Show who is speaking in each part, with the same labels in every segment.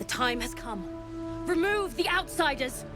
Speaker 1: The time has come. Remove the outsiders!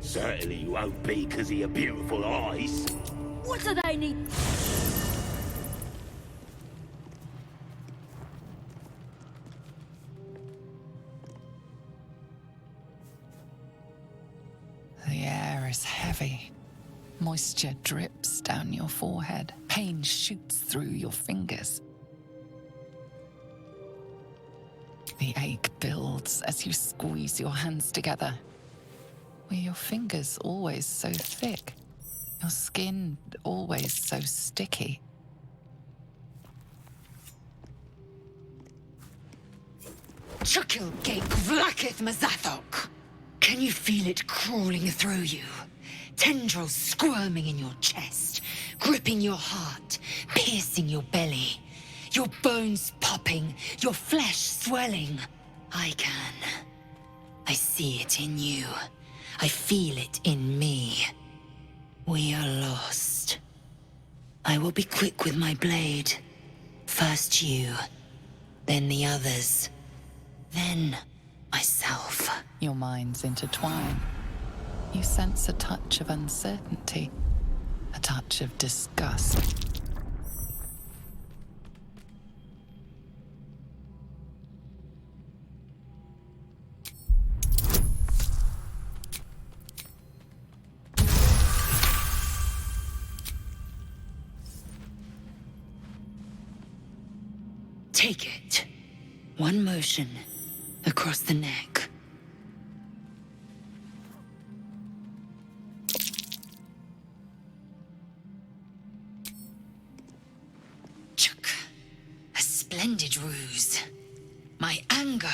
Speaker 2: Certainly you won't be because of your beautiful eyes.
Speaker 1: What do they need?
Speaker 3: The air is heavy. Moisture drips down your forehead. Pain shoots through your fingers. The ache builds as you squeeze your hands together. Were your fingers always so thick? Your skin always so sticky?
Speaker 4: Chukil gate vlaketh Mazathok. Can you feel it crawling through you? Tendrils squirming in your chest, gripping your heart, piercing your belly. Your bones popping, your flesh swelling. I can. I see it in you. I feel it in me. We are lost. I will be quick with my blade. First you, then the others, then myself.
Speaker 3: Your minds intertwine. You sense a touch of uncertainty, a touch of disgust.
Speaker 4: Take it. One motion across the neck. Chuk. A splendid ruse. My anger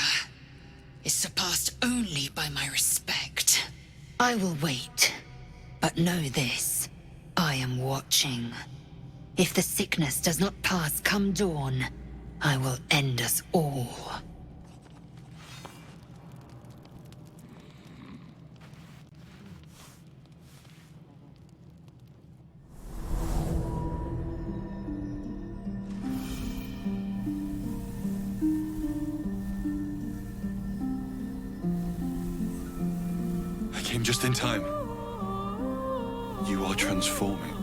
Speaker 4: is surpassed only by my respect. I will wait, but know this. I am watching. If the sickness does not pass come dawn, I will end us all.
Speaker 5: I came just in time. You are transforming.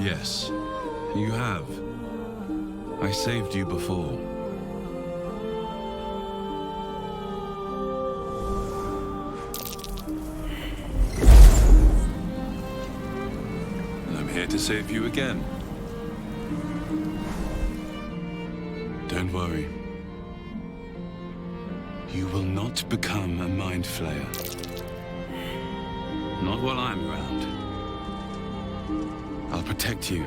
Speaker 5: Yes, you have. I saved you before. And I'm here to save you again. Don't worry. You will not become a mind flayer. Not while I'm around. I'll protect you.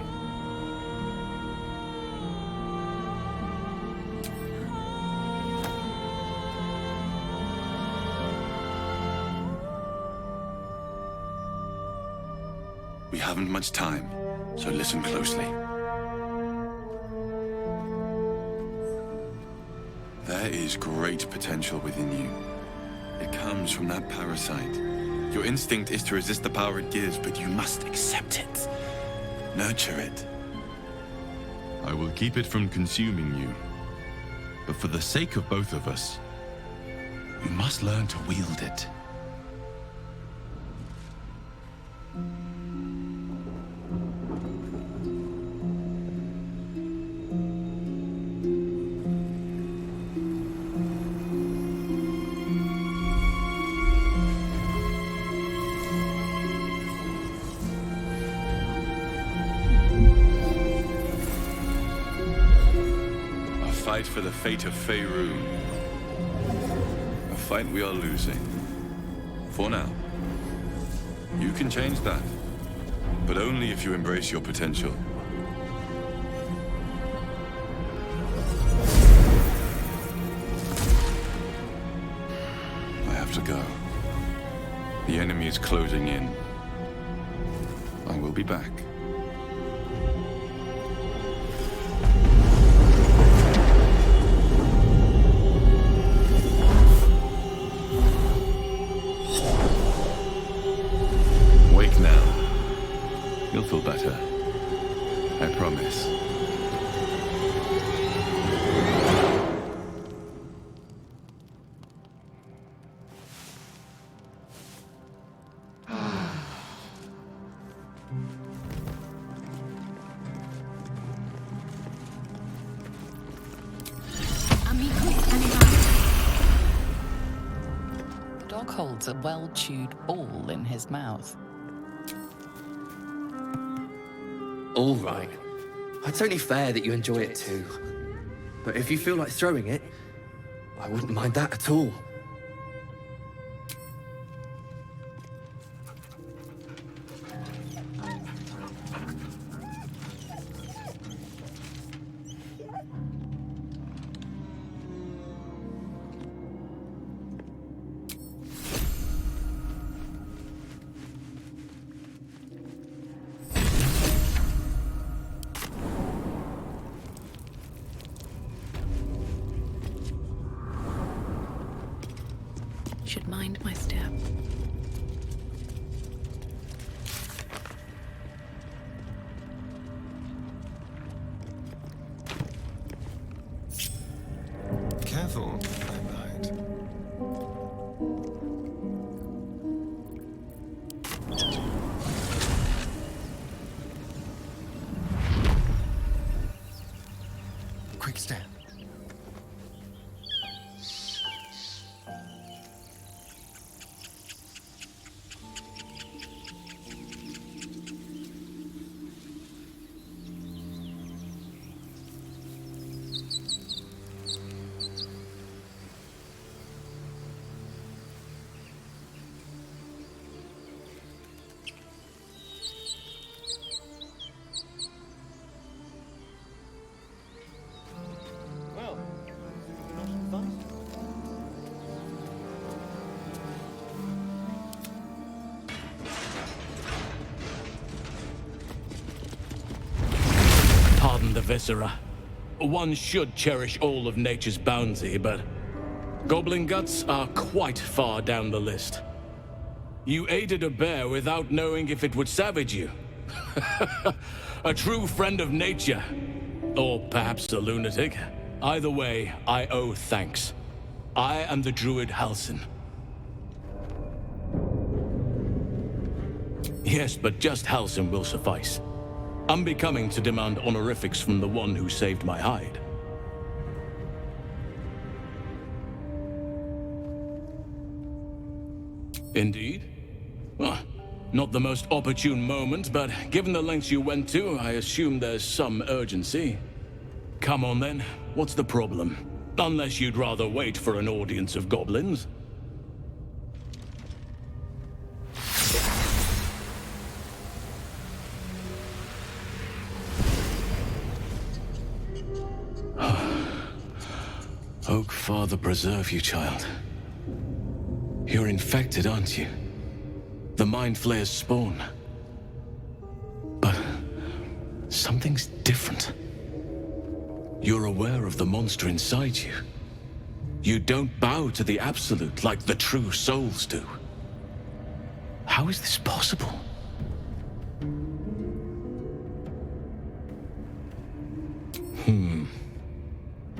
Speaker 5: We haven't much time, so listen closely. There is great potential within you. It comes from that parasite. Your instinct is to resist the power it gives, but you must accept it. Nurture it. I will keep it from consuming you. But for the sake of both of us, you must learn to wield it. Fight for the fate of Faerun. A fight we are losing. For now. You can change that. But only if you embrace your potential. I have to go. The enemy is closing in. I will be back. You'll feel better. I promise.
Speaker 3: The dog holds a well-chewed ball in his mouth.
Speaker 6: All right. It's only fair that you enjoy it too. But if you feel like throwing it, I wouldn't mind that at all.
Speaker 1: Should mind my step.
Speaker 7: Careful, I might. Quick step.
Speaker 2: Pardon the viscera. One should cherish all of nature's bounty, but goblin guts are quite far down the list. You aided a bear without knowing if it would savage you. A true friend of nature. Or perhaps a lunatic. Either way, I owe thanks. I am the druid Halsin. Yes, but just Halsin will suffice. Unbecoming to demand honorifics from the one who saved my hide. Indeed? Well, not the most opportune moment, but given the lengths you went to, I assume there's some urgency. Come on then, what's the problem? Unless you'd rather wait for an audience of goblins. Oak, Father, preserve you, child. You're infected, aren't you? The Mind Flayer's spawn. But something's different. You're aware of the monster inside you. You don't bow to the Absolute like the true souls do. How is this possible?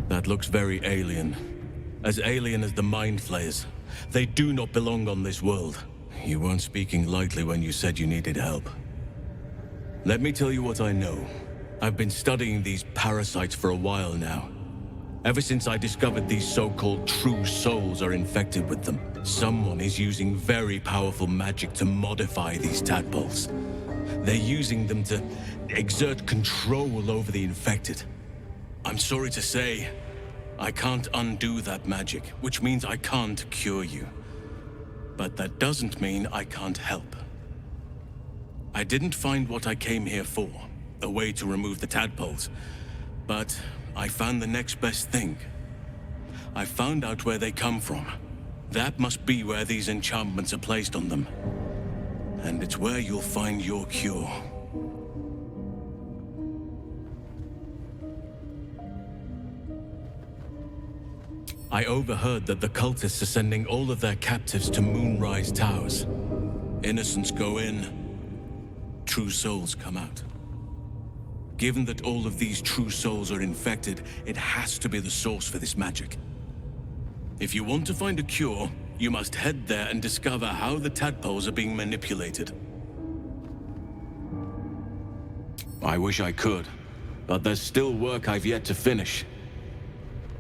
Speaker 2: That looks very alien. As alien as the Mind Flayers. They do not belong on this world. You weren't speaking lightly when you said you needed help. Let me tell you what I know. I've been studying these parasites for a while now. Ever since I discovered these so-called true souls are infected with them, someone is using very powerful magic to modify these tadpoles. They're using them to exert control over the infected. I'm sorry to say, I can't undo that magic, which means I can't cure you. But that doesn't mean I can't help. I didn't find what I came here for, a way to remove the tadpoles, but I found the next best thing. I found out where they come from. That must be where these enchantments are placed on them. And it's where you'll find your cure. I overheard that the cultists are sending all of their captives to Moonrise Towers. Innocents go in, true souls come out. Given that all of these true souls are infected, it has to be the source for this magic. If you want to find a cure, you must head there and discover how the tadpoles are being manipulated. I wish I could, but there's still work I've yet to finish.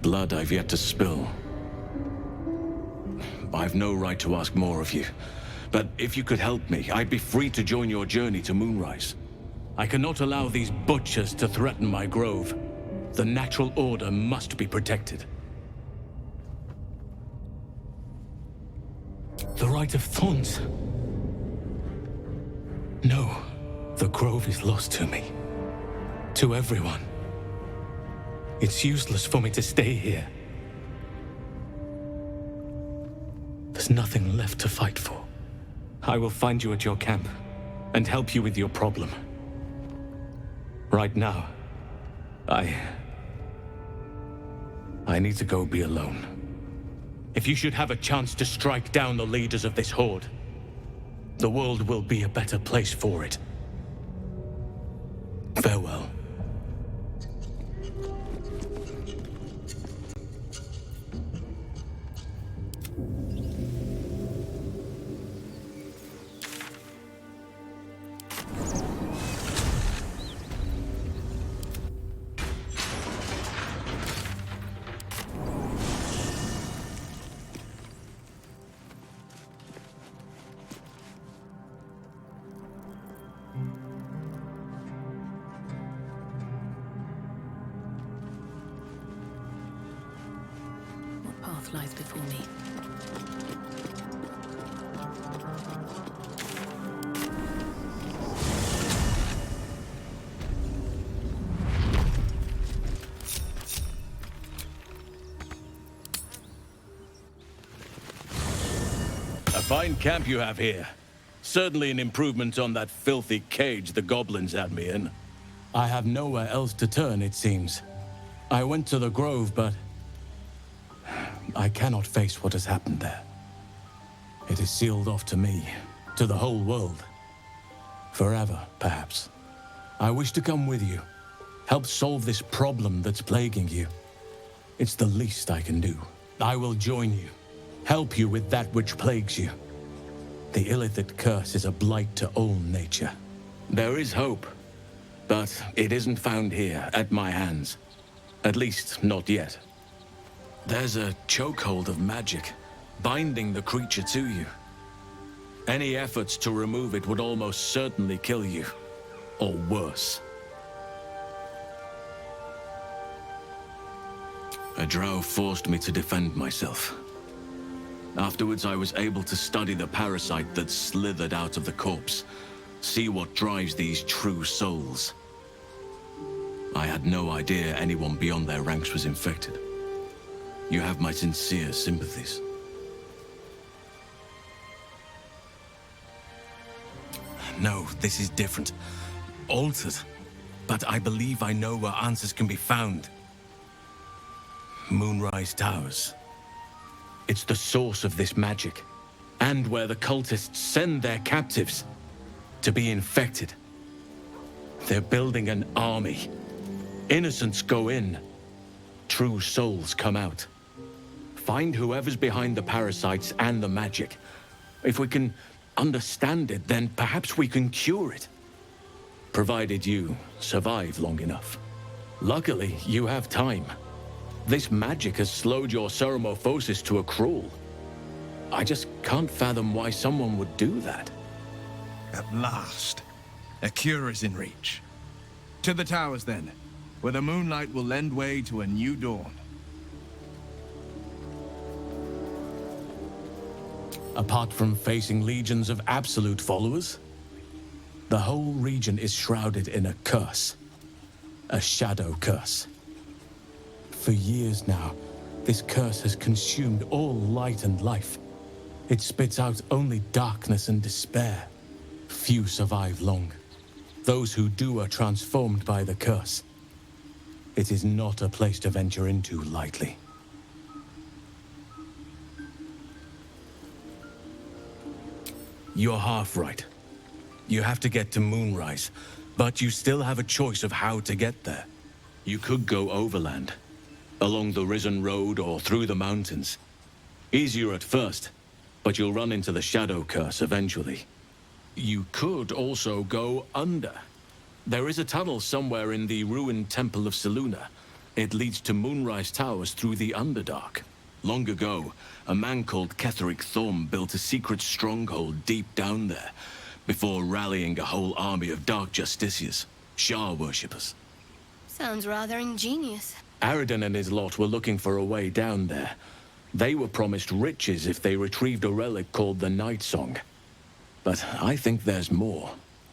Speaker 2: Blood I've yet to spill. I've no right to ask more of you, but if you could help me, I'd be free to join your journey to Moonrise. I cannot allow these butchers to threaten my grove. The natural order must be protected. The Rite of Thorns. No, the grove is lost to me. To everyone. It's useless for me to stay here. There's nothing left to fight for. I will find you at your camp and help you with your problem. Right now, I need to go be alone. If you should have a chance to strike down the leaders of this horde, the world will be a better place for it. Farewell.
Speaker 1: What path lies before me?
Speaker 2: A fine camp you have here. Certainly an improvement on that filthy cage the goblins had me in. I have nowhere else to turn, it seems. I went to the grove, but I cannot face what has happened there. It is sealed off to me, to the whole world. Forever, perhaps. I wish to come with you. Help solve this problem that's plaguing you. It's the least I can do. I will join you. Help you with that which plagues you. The Illithid curse is a blight to all nature. There is hope. but it isn't found here, at my hands. At least, not yet. There's a chokehold of magic, binding the creature to you. Any efforts to remove it would almost certainly kill you. Or worse. A drow forced me to defend myself. Afterwards, I was able to study the parasite that slithered out of the corpse, see what drives these true souls. I had no idea anyone beyond their ranks was infected. You have my sincere sympathies. No, this is different. Altered. But I believe I know where answers can be found. Moonrise Towers. It's the source of this magic, and where the cultists send their captives to be infected. They're building an army. Innocents go in. True souls come out. Find whoever's behind the parasites and the magic. If we can understand it, then perhaps we can cure it. Provided you survive long enough. Luckily, you have time. This magic has slowed your ceremophosis to a crawl. I just can't fathom why someone would do that.
Speaker 8: At last, a cure is in reach. To the towers, then, where the moonlight will lend way to a new dawn.
Speaker 2: Apart from facing legions of absolute followers, the whole region is shrouded in a curse. A shadow curse. For years now, this curse has consumed all light and life. It spits out only darkness and despair. Few survive long. Those who do are transformed by the curse. It is not a place to venture into lightly. You're half right. You have to get to Moonrise, but you still have a choice of how to get there. You could go overland, along the Risen Road or through the mountains. Easier at first, but you'll run into the Shadow Curse eventually. You could also go under. There is a tunnel somewhere in the ruined Temple of Selûne. It leads to Moonrise Towers through the Underdark. Long ago, a man called Rite of Thorns built a secret stronghold deep down there, before rallying a whole army of Dark Justiciars, Shah worshippers.
Speaker 9: Sounds rather ingenious.
Speaker 2: Aridon and his lot were looking for a way down there. They were promised riches if they retrieved a relic called the Night Song. But I think there's more.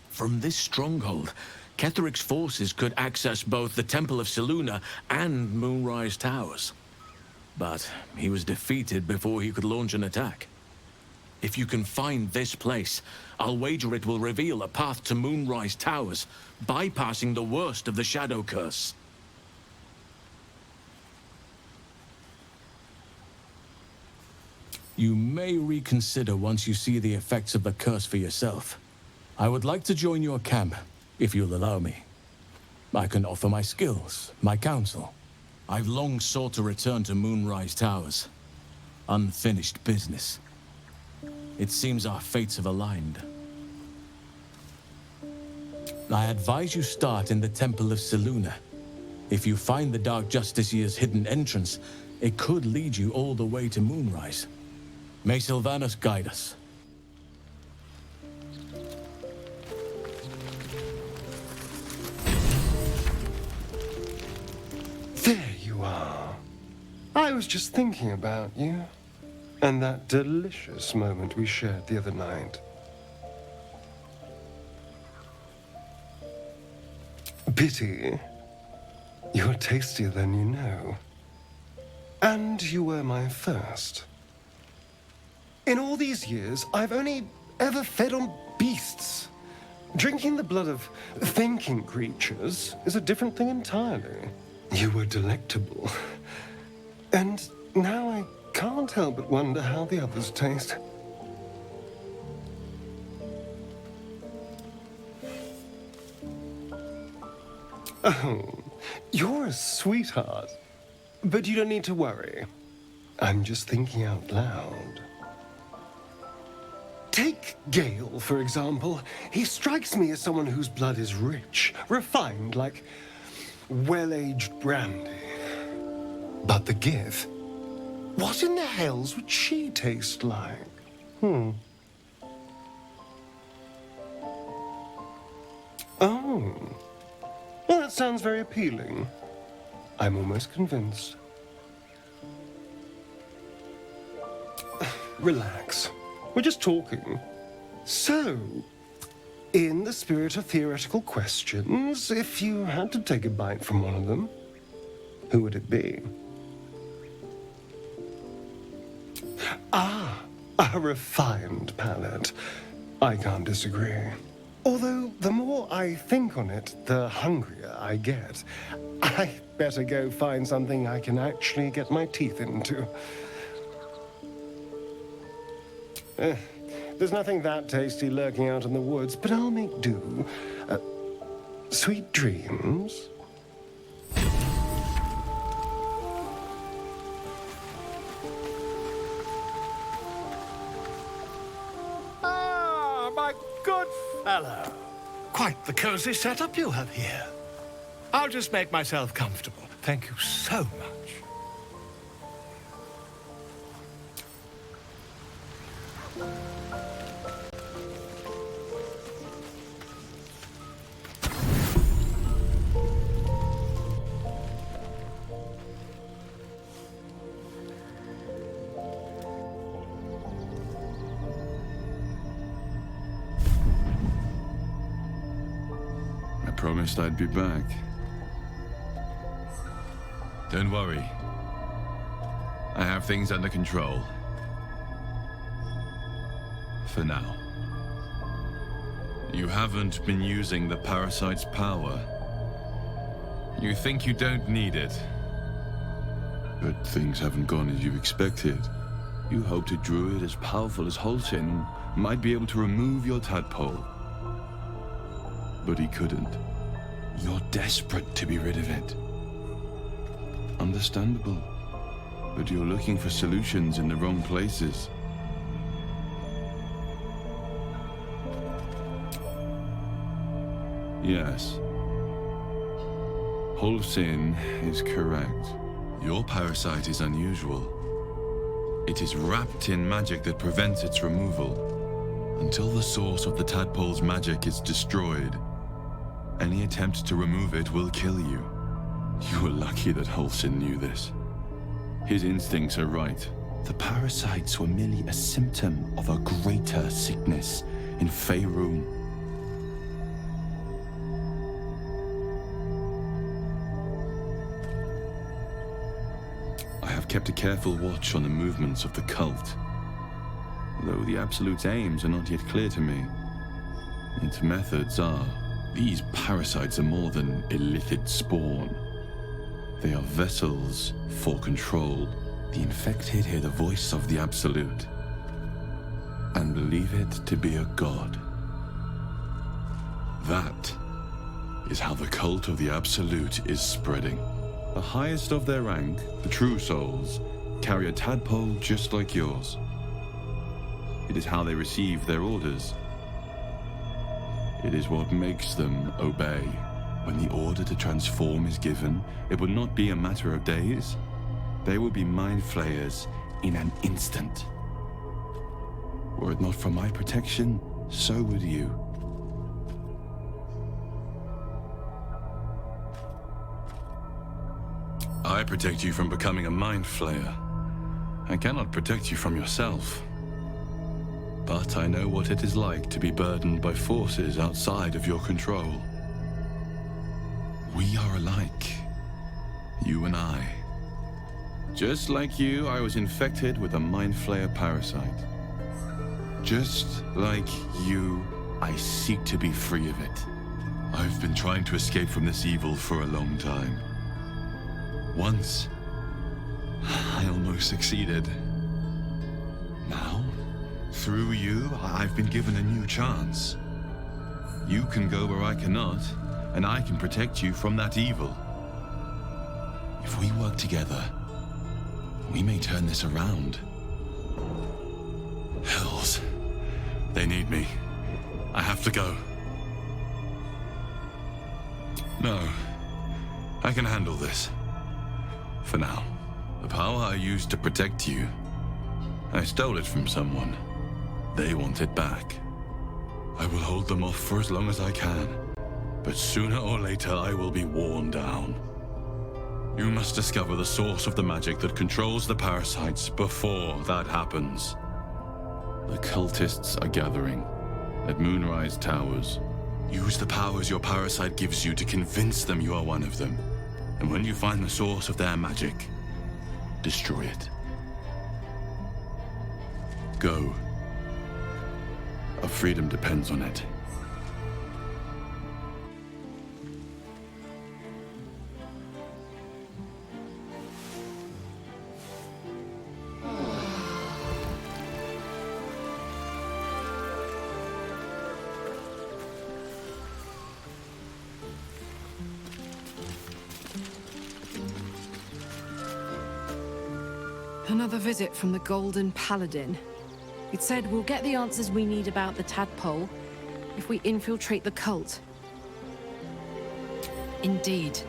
Speaker 2: From this stronghold, Ketheric's forces could access both the Temple of Selûne and Moonrise Towers. But he was defeated before he could launch an attack. If you can find this place, I'll wager it will reveal a path to Moonrise Towers, bypassing the worst of the Shadow Curse. You may reconsider once you see the effects of the curse for yourself. I would like to join your camp, if you'll allow me. I can offer my skills, my counsel. I've long sought to return to Moonrise Towers. Unfinished business. It seems our fates have aligned. I advise you start in the Temple of Selûne. If you find the Dark Justiciar's hidden entrance, it could lead you all the way to Moonrise. May Sylvanas guide us.
Speaker 7: There you are. I was just thinking about you, and that delicious moment we shared the other night. Pity. You're tastier than you know. And you were my first. In all these years, I've only ever fed on beasts. Drinking the blood of thinking creatures is a different thing entirely. You were delectable. And now I can't help but wonder how the others taste. Oh, you're a sweetheart. But you don't need to worry. I'm just thinking out loud. Take Gale, for example. He strikes me as someone whose blood is rich, refined, like well-aged brandy. But the Gith? What in the hells would she taste like? Oh. Well, that sounds very appealing. I'm almost convinced. Relax. We're just talking. So, in the spirit of theoretical questions, if you had to take a bite from one of them, who would it be? Ah, a refined palate. I can't disagree. Although, the more I think on it, the hungrier I get. I better go find something I can actually get my teeth into. There's nothing that tasty lurking out in the woods, but I'll make do. Sweet dreams.
Speaker 10: Ah, my good fellow. Quite the cozy setup you have here. I'll just make myself comfortable. Thank you so much.
Speaker 5: I promised I'd be back. Don't worry. I have things under control. For now. You haven't been using the parasite's power. You think you don't need it. But things haven't gone as you expected. You hoped a druid as powerful as Halsin might be able to remove your tadpole. But he couldn't. You're desperate to be rid of it. Understandable. But you're looking for solutions in the wrong places. Yes. Halsin is correct. Your parasite is unusual. It is wrapped in magic that prevents its removal. Until the source of the tadpole's magic is destroyed, any attempt to remove it will kill you. You were lucky that Halsin knew this. His instincts are right. The parasites were merely a symptom of a greater sickness in Faerun. I have kept a careful watch on the movements of the cult, though the Absolute's aims are not yet clear to me. Its methods are. These parasites are more than illithid spawn. They are vessels for control. The infected hear the voice of the Absolute and believe it to be a god. That is how the cult of the Absolute is spreading. The highest of their rank, the true souls, carry a tadpole just like yours. It is how they receive their orders. It is what makes them obey. When the order to transform is given, it would not be a matter of days. They would be mind flayers in an instant. Were it not for my protection, so would you. I protect you from becoming a mind flayer. I cannot protect you from yourself. But I know what it is like to be burdened by forces outside of your control. We are alike, you and I. Just like you, I was infected with a mind flayer parasite. Just like you, I seek to be free of it. I've been trying to escape from this evil for a long time. Once, I almost succeeded. Now, through you, I've been given a new chance. You can go where I cannot, and I can protect you from that evil. If we work together, we may turn this around. Hells, They need me. I have to go. No. I can handle this. For now. The power I used to protect you, I stole it from someone. They want it back. I will hold them off for as long as I can. But sooner or later, I will be worn down. You must discover the source of the magic that controls the parasites before that happens. The cultists are gathering at Moonrise Towers. Use the powers your parasite gives you to convince them you are one of them. And when you find the source of their magic, destroy it. Go. Our freedom depends on it.
Speaker 11: Another visit from the Golden Paladin. It said we'll get the answers we need about the tadpole if we infiltrate the cult.
Speaker 3: Indeed.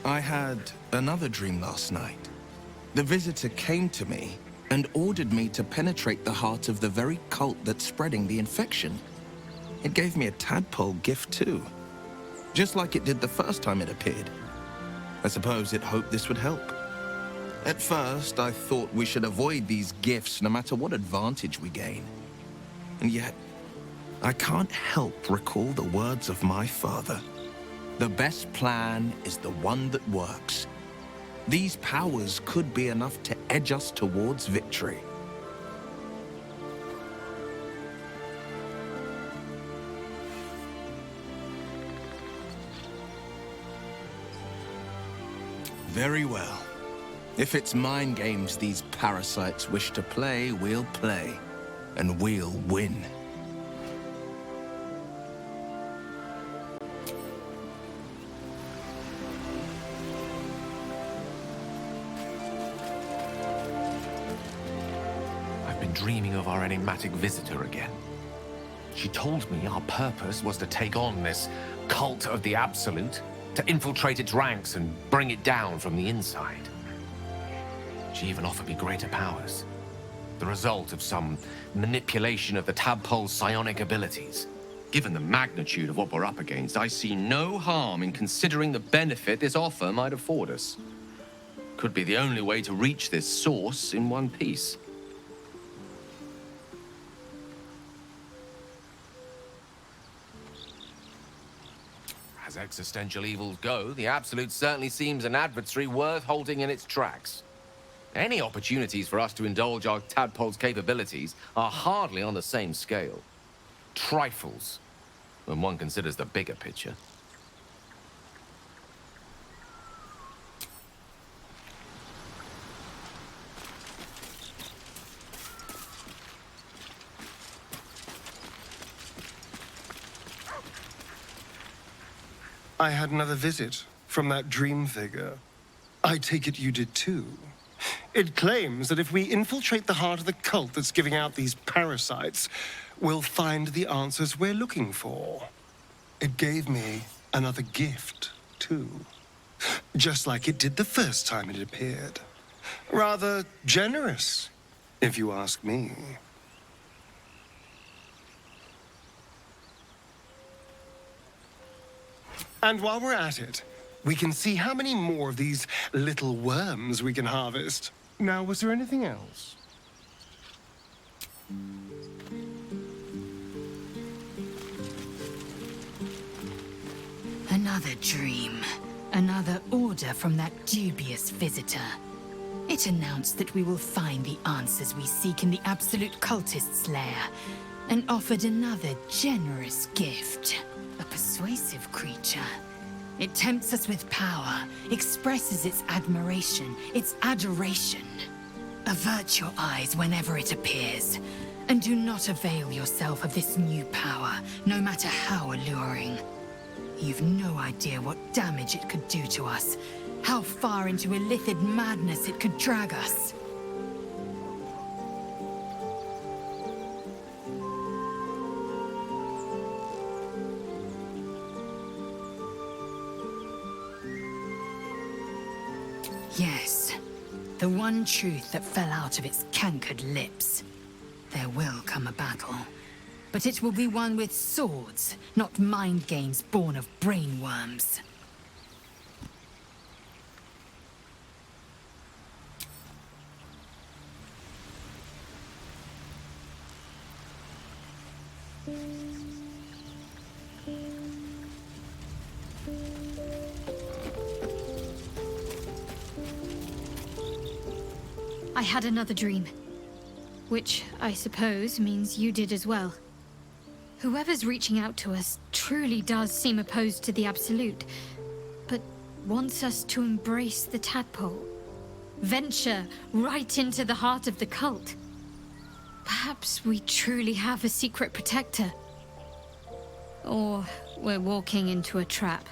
Speaker 8: I had another dream last night. The visitor came to me and ordered me to penetrate the heart of the very cult that's spreading the infection. It gave me a tadpole gift too, just like it did the first time it appeared. I suppose it hoped this would help. At first, I thought we should avoid these gifts no matter what advantage we gain. And yet, I can't help recall the words of my father. The best plan is the one that works. These powers could be enough to edge us towards victory. Very well. If it's mind games these parasites wish to play, we'll play. And we'll win.
Speaker 12: Dreaming of our enigmatic visitor again. She told me our purpose was to take on this cult of the Absolute, to infiltrate its ranks and bring it down from the inside. She even offered me greater powers, the result of some manipulation of the tadpole's psionic abilities. Given the magnitude of what we're up against, I see no harm in considering the benefit this offer might afford us. Could be the only way to reach this source in one piece. As existential evils go, the Absolute certainly seems an adversary worth halting in its tracks. Any opportunities for us to indulge our tadpole's capabilities are hardly on the same scale. Trifles, when one considers the bigger picture.
Speaker 7: I had another visit from that dream figure. I take it you did too. It claims that if we infiltrate the heart of the cult that's giving out these parasites, we'll find the answers we're looking for. It gave me another gift too. Just like it did the first time it appeared. Rather generous, if you ask me. And while we're at it, we can see how many more of these little worms we can harvest. Now, was there anything else?
Speaker 4: Another dream. Another order from that dubious visitor. It announced that we will find the answers we seek in the Absolute Cultist's lair, and offered another generous gift. A persuasive creature. It tempts us with power, expresses its admiration, its adoration. Avert your eyes whenever it appears, And do not avail yourself of this new power, no matter how alluring. You've no idea what damage it could do to us, how far into illithid madness it could drag us. Yes, the one truth that fell out of its cankered lips. There will come a battle, but it will be one with swords, not mind games born of brainworms.
Speaker 13: I had another dream. Which, I suppose, means you did as well. Whoever's reaching out to us truly does seem opposed to the Absolute, but wants us to embrace the tadpole. Venture right into the heart of the cult. Perhaps we truly have a secret protector. Or we're walking into a trap.